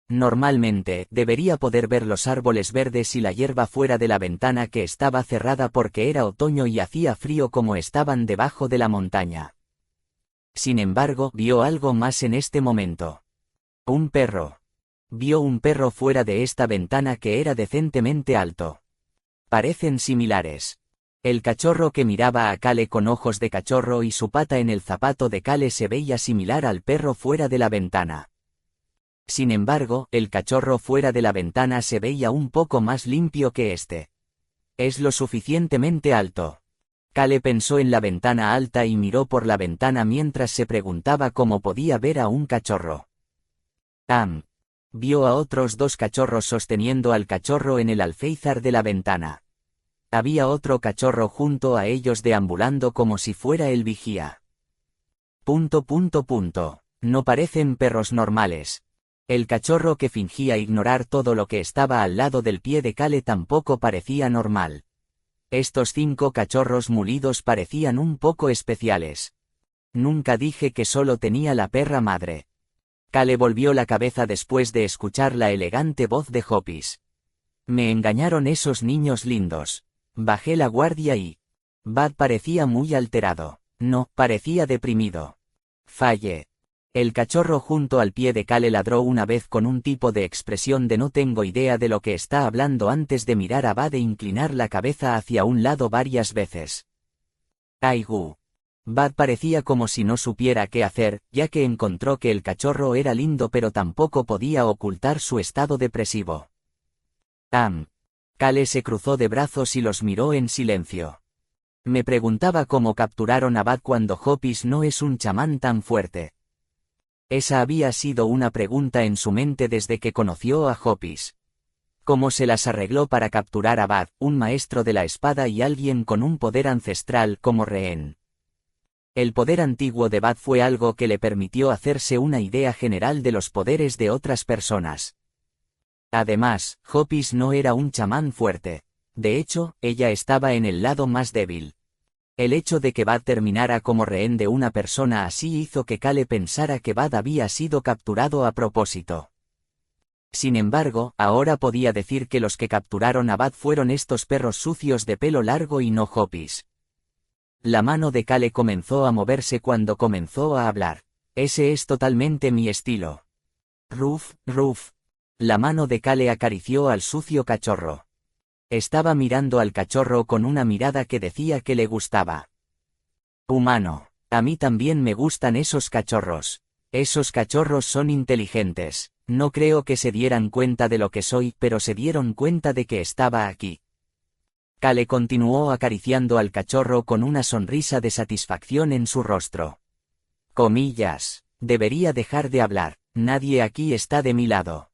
Normalmente, debería poder ver los árboles verdes y la hierba fuera de la ventana que estaba cerrada porque era otoño y hacía frío como estaban debajo de la montaña. Sin embargo, vio algo más en este momento. Un perro. Vio un perro fuera de esta ventana que era decentemente alto. Parecen similares. El cachorro que miraba a Kale con ojos de cachorro y su pata en el zapato de Kale se veía similar al perro fuera de la ventana. Sin embargo, el cachorro fuera de la ventana se veía un poco más limpio que este. Es lo suficientemente alto. Kale pensó en la ventana alta y miró por la ventana mientras se preguntaba cómo podía ver a un cachorro. Vio a otros 2 cachorros sosteniendo al cachorro en el alféizar de la ventana. Había otro cachorro junto a ellos deambulando como si fuera el vigía. No parecen perros normales. El cachorro que fingía ignorar todo lo que estaba al lado del pie de Kale tampoco parecía normal. Estos 5 cachorros molidos parecían un poco especiales. Nunca dije que solo tenía la perra madre. Kale volvió la cabeza después de escuchar la elegante voz de Hoppis. Me engañaron esos niños lindos. Bajé la guardia y... Bad parecía muy alterado. No, parecía deprimido. Fallé. El cachorro junto al pie de Kale ladró una vez con un tipo de expresión de no tengo idea de lo que está hablando antes de mirar a Bad e inclinar la cabeza hacia un lado varias veces. Aigu. Bad parecía como si no supiera qué hacer, ya que encontró que el cachorro era lindo pero tampoco podía ocultar su estado depresivo. Kale se cruzó de brazos y los miró en silencio. Me preguntaba cómo capturaron a Bad cuando Hoppis no es un chamán tan fuerte. Esa había sido una pregunta en su mente desde que conoció a Hoppis. ¿Cómo se las arregló para capturar a Bad, un maestro de la espada y alguien con un poder ancestral como rehén? El poder antiguo de Bad fue algo que le permitió hacerse una idea general de los poderes de otras personas. Además, Hoppis no era un chamán fuerte. De hecho, ella estaba en el lado más débil. El hecho de que Bad terminara como rehén de una persona así hizo que Kale pensara que Bad había sido capturado a propósito. Sin embargo, ahora podía decir que los que capturaron a Bad fueron estos perros sucios de pelo largo y no Hoppis. La mano de Kale comenzó a moverse cuando comenzó a hablar. Ese es totalmente mi estilo. Ruf, ruf. La mano de Kale acarició al sucio cachorro. Estaba mirando al cachorro con una mirada que decía que le gustaba. Humano. A mí también me gustan esos cachorros. Esos cachorros son inteligentes. No creo que se dieran cuenta de lo que soy, pero se dieron cuenta de que estaba aquí. Cale continuó acariciando al cachorro con una sonrisa de satisfacción en su rostro. Comillas, debería dejar de hablar, nadie aquí está de mi lado.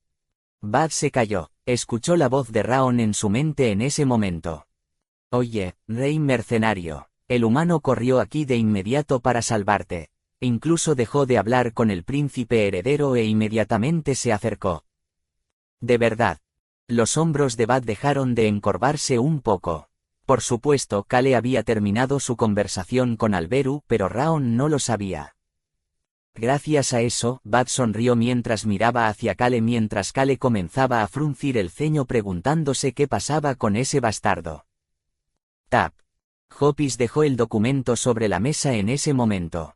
Bud se calló, escuchó la voz de Raon en su mente en ese momento. Oye, rey mercenario, el humano corrió aquí de inmediato para salvarte. Incluso dejó de hablar con el príncipe heredero e inmediatamente se acercó. De verdad. Los hombros de Bud dejaron de encorvarse un poco. Por supuesto, Cale había terminado su conversación con Alberu, pero Raon no lo sabía. Gracias a eso, Bud sonrió mientras miraba hacia Cale mientras Cale comenzaba a fruncir el ceño preguntándose qué pasaba con ese bastardo. Tap. Hopis dejó el documento sobre la mesa en ese momento.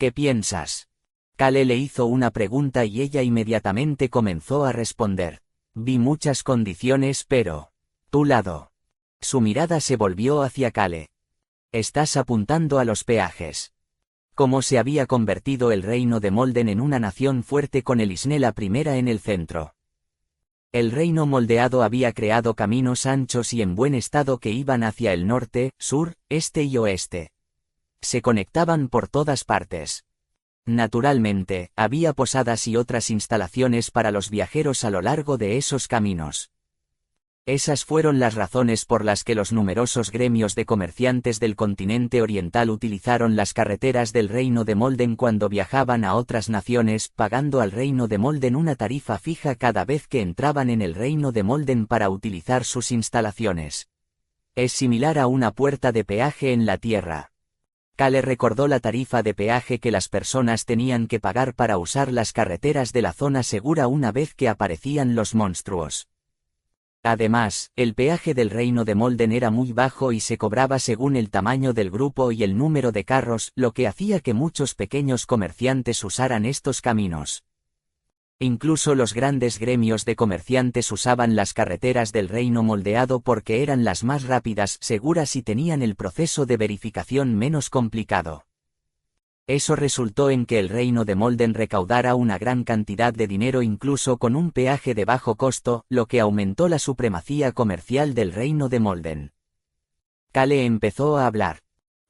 ¿Qué piensas? Cale le hizo una pregunta y ella inmediatamente comenzó a responder. Vi muchas condiciones pero... tu lado. Su mirada se volvió hacia Cale. Estás apuntando a los peajes. Cómo se había convertido el reino de Molden en una nación fuerte con Elisnela I en el centro. El reino moldeado había creado caminos anchos y en buen estado que iban hacia el norte, sur, este y oeste. Se conectaban por todas partes. Naturalmente, había posadas y otras instalaciones para los viajeros a lo largo de esos caminos. Esas fueron las razones por las que los numerosos gremios de comerciantes del continente oriental utilizaron las carreteras del reino de Molden cuando viajaban a otras naciones, pagando al reino de Molden una tarifa fija cada vez que entraban en el reino de Molden para utilizar sus instalaciones. Es similar a una puerta de peaje en la tierra. Cale recordó la tarifa de peaje que las personas tenían que pagar para usar las carreteras de la zona segura una vez que aparecían los monstruos. Además, el peaje del reino de Molden era muy bajo y se cobraba según el tamaño del grupo y el número de carros, lo que hacía que muchos pequeños comerciantes usaran estos caminos. Incluso los grandes gremios de comerciantes usaban las carreteras del reino moldeado porque eran las más rápidas, seguras y tenían el proceso de verificación menos complicado. Eso resultó en que el reino de Molden recaudara una gran cantidad de dinero incluso con un peaje de bajo costo, lo que aumentó la supremacía comercial del reino de Molden. Cale empezó a hablar.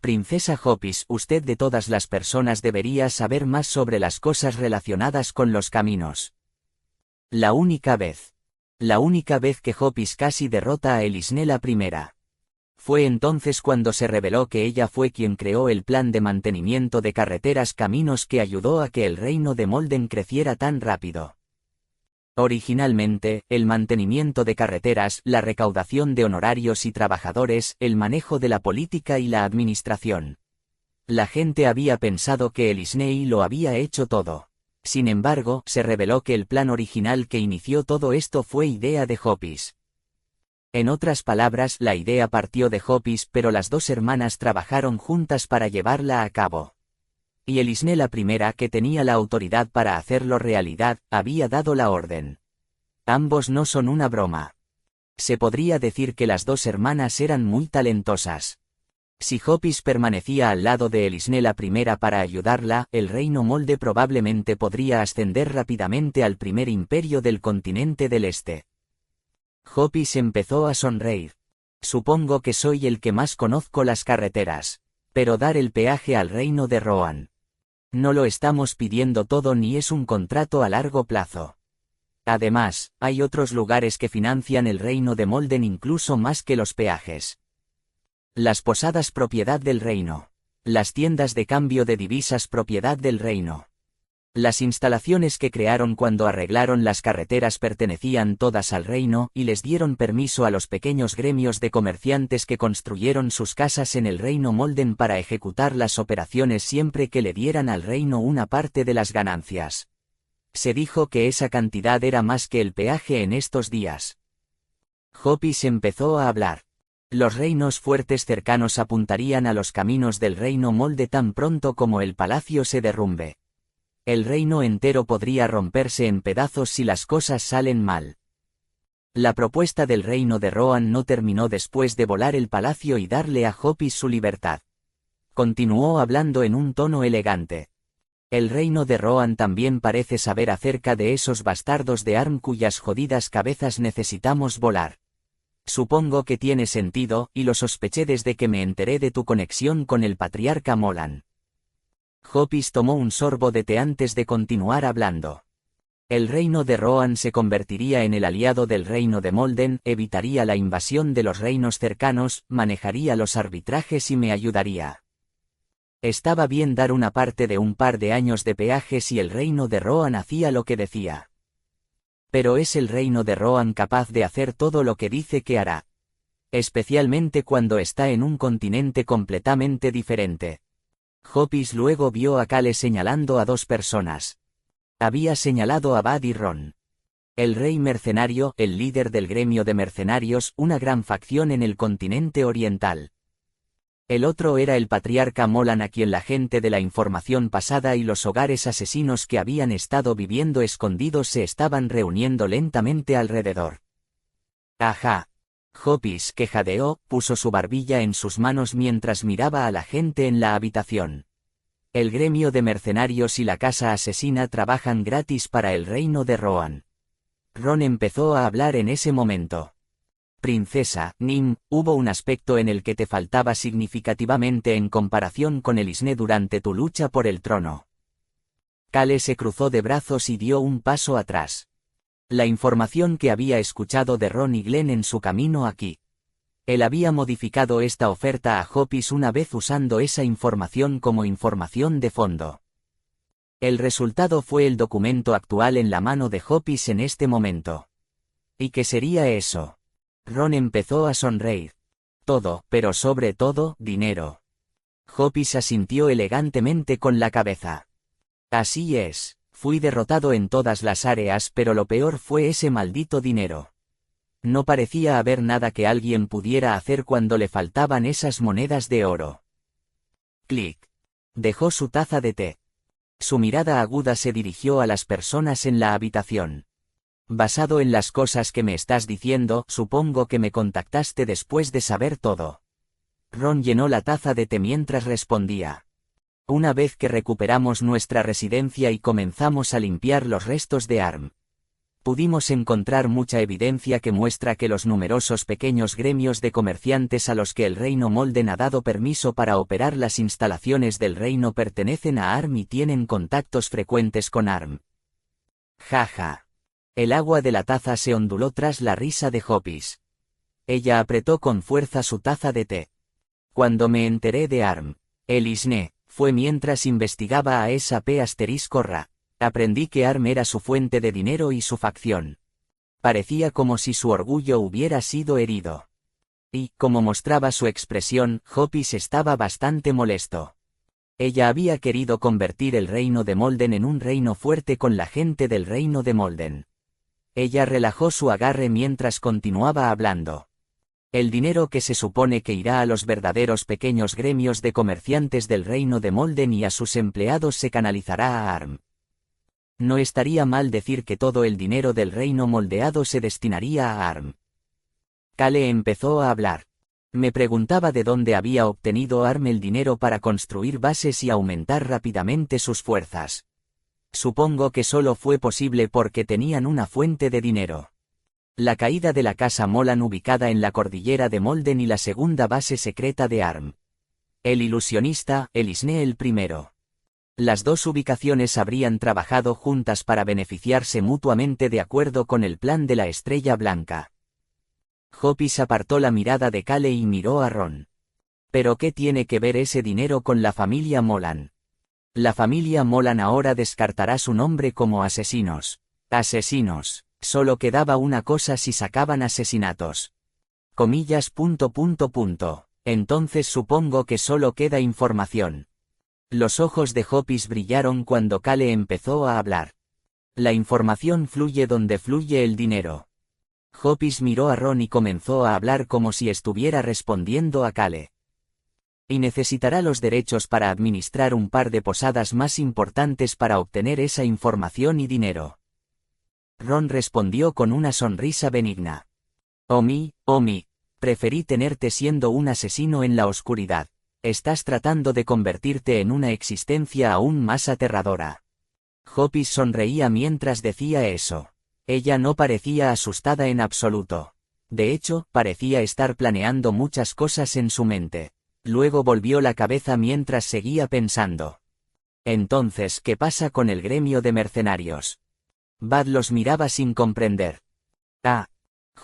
Princesa Hopis, usted de todas las personas debería saber más sobre las cosas relacionadas con los caminos. La única vez que Hopis casi derrota a Elisnela I. Fue entonces cuando se reveló que ella fue quien creó el plan de mantenimiento de carreteras caminos que ayudó a que el reino de Molden creciera tan rápido. Originalmente, el mantenimiento de carreteras, la recaudación de honorarios y trabajadores, el manejo de la política y la administración. La gente había pensado que Elisnei lo había hecho todo. Sin embargo, se reveló que el plan original que inició todo esto fue idea de Hopis. En otras palabras, la idea partió de Hopis, pero las dos hermanas trabajaron juntas para llevarla a cabo. Y Elisnela I, que tenía la autoridad para hacerlo realidad, había dado la orden. Ambos no son una broma. Se podría decir que las dos hermanas eran muy talentosas. Si Hopis permanecía al lado de Elisnela I para ayudarla, el reino Molde probablemente podría ascender rápidamente al primer imperio del continente del este. Hopis empezó a sonreír. Supongo que soy el que más conozco las carreteras. Pero dar el peaje al reino de Rohan. No lo estamos pidiendo todo ni es un contrato a largo plazo. Además, hay otros lugares que financian el reino de Molden incluso más que los peajes. Las posadas propiedad del reino. Las tiendas de cambio de divisas propiedad del reino. Las instalaciones que crearon cuando arreglaron las carreteras pertenecían todas al reino y les dieron permiso a los pequeños gremios de comerciantes que construyeron sus casas en el reino Molden para ejecutar las operaciones siempre que le dieran al reino una parte de las ganancias. Se dijo que esa cantidad era más que el peaje en estos días. Hopis empezó a hablar. Los reinos fuertes cercanos apuntarían a los caminos del reino Molde tan pronto como el palacio se derrumbe. El reino entero podría romperse en pedazos si las cosas salen mal. La propuesta del reino de Rohan no terminó después de volar el palacio y darle a Hopis su libertad. Continuó hablando en un tono elegante. El reino de Rohan también parece saber acerca de esos bastardos de Arm cuyas jodidas cabezas necesitamos volar. Supongo que tiene sentido, y lo sospeché desde que me enteré de tu conexión con el patriarca Molan. Hoppis tomó un sorbo de té antes de continuar hablando. El reino de Rohan se convertiría en el aliado del reino de Molden, evitaría la invasión de los reinos cercanos, manejaría los arbitrajes y me ayudaría. Estaba bien dar una parte de un par de años de peaje si el reino de Rohan hacía lo que decía. Pero ¿es el reino de Rohan capaz de hacer todo lo que dice que hará? Especialmente cuando está en un continente completamente diferente. Hoppis luego vio a Kale señalando a dos personas. Había señalado a Bad y Ron. El rey mercenario, el líder del gremio de mercenarios, una gran facción en el continente oriental. El otro era el patriarca Molan, a quien la gente de la información pasada y los hogares asesinos que habían estado viviendo escondidos se estaban reuniendo lentamente alrededor. Ajá. Hoppis, que jadeó, puso su barbilla en sus manos mientras miraba a la gente en la habitación. El gremio de mercenarios y la casa asesina trabajan gratis para el reino de Rohan. Ron empezó a hablar en ese momento. Princesa, Nim, hubo un aspecto en el que te faltaba significativamente en comparación con el Isné durante tu lucha por el trono. Kale se cruzó de brazos y dio un paso atrás. La información que había escuchado de Ron y Glenn en su camino aquí. Él había modificado esta oferta a Hoppis una vez usando esa información como información de fondo. El resultado fue el documento actual en la mano de Hoppis en este momento. ¿Y qué sería eso? Ron empezó a sonreír. Todo, pero sobre todo, dinero. Hoppis asintió elegantemente con la cabeza. Así es, fui derrotado en todas las áreas, pero lo peor fue ese maldito dinero. No parecía haber nada que alguien pudiera hacer cuando le faltaban esas monedas de oro. Clic. Dejó su taza de té. Su mirada aguda se dirigió a las personas en la habitación. Basado en las cosas que me estás diciendo, supongo que me contactaste después de saber todo. Ron llenó la taza de té mientras respondía. Una vez que recuperamos nuestra residencia y comenzamos a limpiar los restos de Arm, pudimos encontrar mucha evidencia que muestra que los numerosos pequeños gremios de comerciantes a los que el reino Molden ha dado permiso para operar las instalaciones del reino pertenecen a Arm y tienen contactos frecuentes con Arm. Jaja. El agua de la taza se onduló tras la risa de Hoppis. Ella apretó con fuerza su taza de té. Cuando me enteré de Arm, el Isné, fue mientras investigaba a esa P***Ra. Aprendí que Arm era su fuente de dinero y su facción. Parecía como si su orgullo hubiera sido herido. Y, como mostraba su expresión, Hoppis estaba bastante molesto. Ella había querido convertir el reino de Molden en un reino fuerte con la gente del reino de Molden. Ella relajó su agarre mientras continuaba hablando. El dinero que se supone que irá a los verdaderos pequeños gremios de comerciantes del reino de Molden y a sus empleados se canalizará a Arm. No estaría mal decir que todo el dinero del reino moldeado se destinaría a Arm. Kale empezó a hablar. Me preguntaba de dónde había obtenido Arm el dinero para construir bases y aumentar rápidamente sus fuerzas. Supongo que solo fue posible porque tenían una fuente de dinero. La caída de la casa Molan ubicada en la cordillera de Molden y la segunda base secreta de Arm. El ilusionista, el Isné el primero. Las dos ubicaciones habrían trabajado juntas para beneficiarse mutuamente de acuerdo con el plan de la Estrella Blanca. Hoppis apartó la mirada de Kale y miró a Ron. ¿Pero qué tiene que ver ese dinero con la familia Molan? La familia Molan ahora descartará su nombre como asesinos. Asesinos. Solo quedaba una cosa si sacaban asesinatos. Comillas. Entonces supongo que solo queda información. Los ojos de Hoppis brillaron cuando Kale empezó a hablar. La información fluye donde fluye el dinero. Hoppis miró a Ron y comenzó a hablar como si estuviera respondiendo a Kale. Y necesitará los derechos para administrar un par de posadas más importantes para obtener esa información y dinero. Ron respondió con una sonrisa benigna. Omi, preferí tenerte siendo un asesino en la oscuridad. Estás tratando de convertirte en una existencia aún más aterradora. Hoppy sonreía mientras decía eso. Ella no parecía asustada en absoluto. De hecho, parecía estar planeando muchas cosas en su mente. Luego volvió la cabeza mientras seguía pensando. Entonces, ¿qué pasa con el gremio de mercenarios? Bud los miraba sin comprender.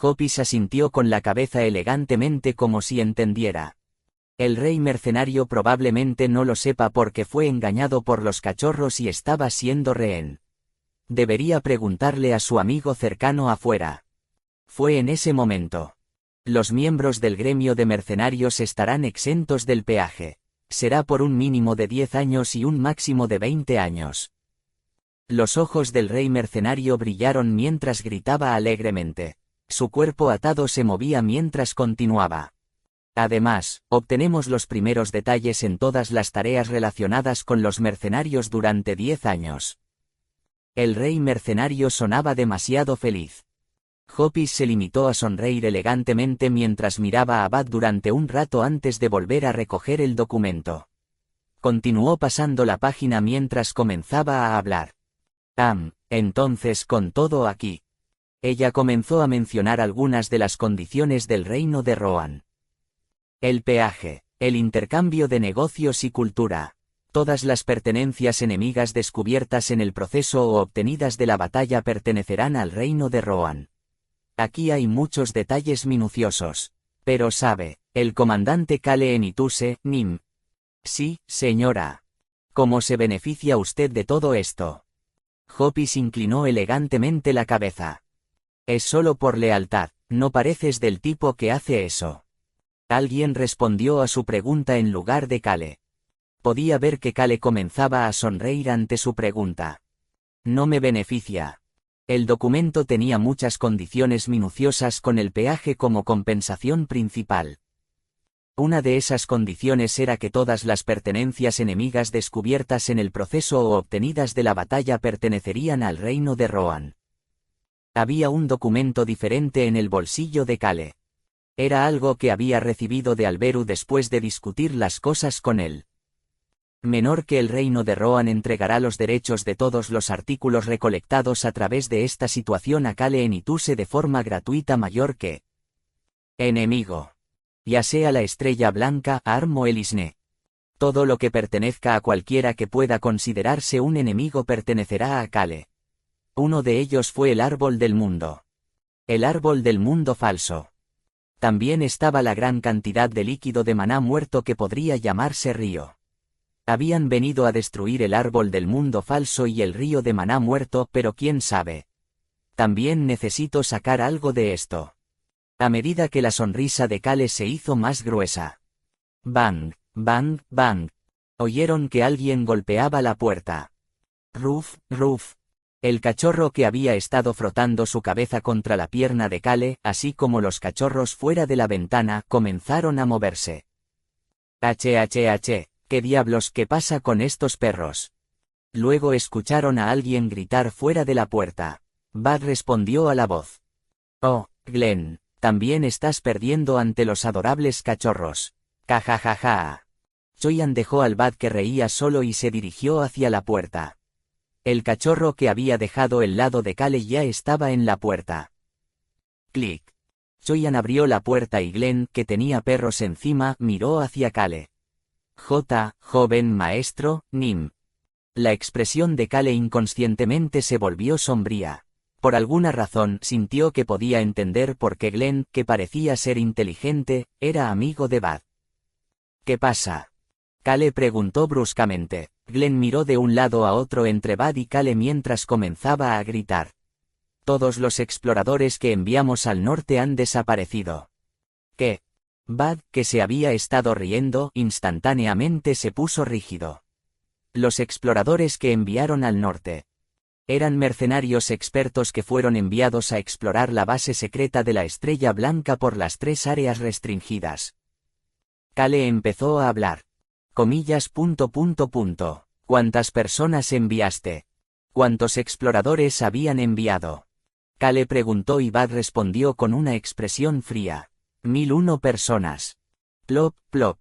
Hoppy asintió con la cabeza elegantemente como si entendiera. El rey mercenario probablemente no lo sepa porque fue engañado por los cachorros y estaba siendo rehén. Debería preguntarle a su amigo cercano afuera. Fue en ese momento. Los miembros del gremio de mercenarios estarán exentos del peaje. Será por un mínimo de 10 años y un máximo de 20 años. Los ojos del rey mercenario brillaron mientras gritaba alegremente. Su cuerpo atado se movía mientras continuaba. Además, obtenemos los primeros detalles en todas las tareas relacionadas con los mercenarios durante 10 años. El rey mercenario sonaba demasiado feliz. Hoppy se limitó a sonreír elegantemente mientras miraba a Bud durante un rato antes de volver a recoger el documento. Continuó pasando la página mientras comenzaba a hablar. Entonces con todo aquí. Ella comenzó a mencionar algunas de las condiciones del reino de Rohan. El peaje, el intercambio de negocios y cultura. Todas las pertenencias enemigas descubiertas en el proceso o obtenidas de la batalla pertenecerán al reino de Rohan. Aquí hay muchos detalles minuciosos. Pero sabe, el comandante Kale Enituse, Nim. Sí, señora. ¿Cómo se beneficia usted de todo esto? Hoppy inclinó elegantemente la cabeza. Es solo por lealtad, no pareces del tipo que hace eso. Alguien respondió a su pregunta en lugar de Kale. Podía ver que Kale comenzaba a sonreír ante su pregunta. No me beneficia. El documento tenía muchas condiciones minuciosas con el peaje como compensación principal. Una de esas condiciones era que todas las pertenencias enemigas descubiertas en el proceso o obtenidas de la batalla pertenecerían al reino de Rohan. Había un documento diferente en el bolsillo de Kale. Era algo que había recibido de Alberu después de discutir las cosas con él. Menor que el reino de Rohan entregará los derechos de todos los artículos recolectados a través de esta situación a Kale Enituse de forma gratuita mayor que enemigo. Ya sea la estrella blanca, Arm o el Isne. Todo lo que pertenezca a cualquiera que pueda considerarse un enemigo pertenecerá a Kale. Uno de ellos fue el árbol del mundo. El árbol del mundo falso. También estaba la gran cantidad de líquido de maná muerto que podría llamarse río. Habían venido a destruir el árbol del mundo falso y el río de maná muerto, pero quién sabe. También necesito sacar algo de esto. A medida que la sonrisa de Kale se hizo más gruesa. Bang, bang, bang. Oyeron que alguien golpeaba la puerta. Ruf, ruf. El cachorro que había estado frotando su cabeza contra la pierna de Kale, así como los cachorros fuera de la ventana, comenzaron a moverse. ¿Qué diablos, qué pasa con estos perros? Luego escucharon a alguien gritar fuera de la puerta. Bud respondió a la voz. Oh, Glenn, también estás perdiendo ante los adorables cachorros. Jajajaja. Choyan dejó al Bud que reía solo y se dirigió hacia la puerta. El cachorro que había dejado el lado de Kale ya estaba en la puerta. Clic. Choyan abrió la puerta y Glenn, que tenía perros encima, miró hacia Kale. Joven maestro, Nim. La expresión de Kale inconscientemente se volvió sombría. Por alguna razón sintió que podía entender por qué Glenn, que parecía ser inteligente, era amigo de Bud. ¿Qué pasa? Kale preguntó bruscamente. Glenn miró de un lado a otro entre Bud y Kale mientras comenzaba a gritar. Todos los exploradores que enviamos al norte han desaparecido. ¿Qué? Bud, que se había estado riendo, instantáneamente se puso rígido. Los exploradores que enviaron al norte. Eran mercenarios expertos que fueron enviados a explorar la base secreta de la Estrella Blanca por las 3 áreas restringidas. Kale empezó a hablar. Comillas. ¿Cuántas personas enviaste? ¿Cuántos exploradores habían enviado? Kale preguntó y Bud respondió con una expresión fría. 1001 personas. Plop, plop.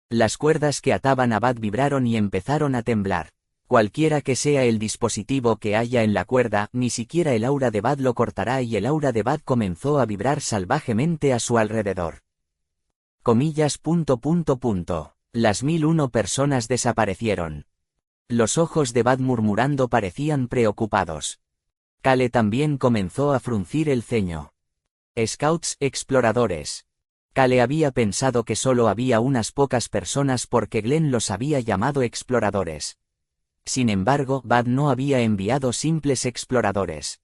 Las cuerdas que ataban a Bud vibraron y empezaron a temblar. Cualquiera que sea el dispositivo que haya en la cuerda, ni siquiera el aura de Bud lo cortará y el aura de Bud comenzó a vibrar salvajemente a su alrededor. Comillas. Las 1001 personas desaparecieron. Los ojos de Bud murmurando parecían preocupados. Cale también comenzó a fruncir el ceño. Scouts, exploradores. Cale había pensado que solo había unas pocas personas porque Glenn los había llamado exploradores. Sin embargo, Bud no había enviado simples exploradores.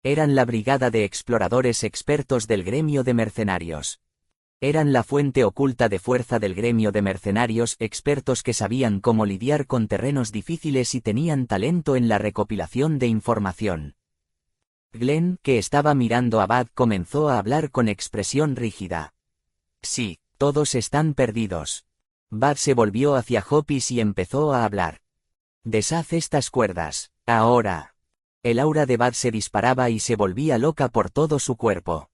Eran la brigada de exploradores expertos del gremio de mercenarios. Eran la fuente oculta de fuerza del gremio de mercenarios, expertos que sabían cómo lidiar con terrenos difíciles y tenían talento en la recopilación de información. Glenn, que estaba mirando a Bud, comenzó a hablar con expresión rígida. Sí, todos están perdidos. Bud se volvió hacia Hopis y empezó a hablar. Deshaz estas cuerdas, ahora. El aura de Bud se disparaba y se volvía loca por todo su cuerpo.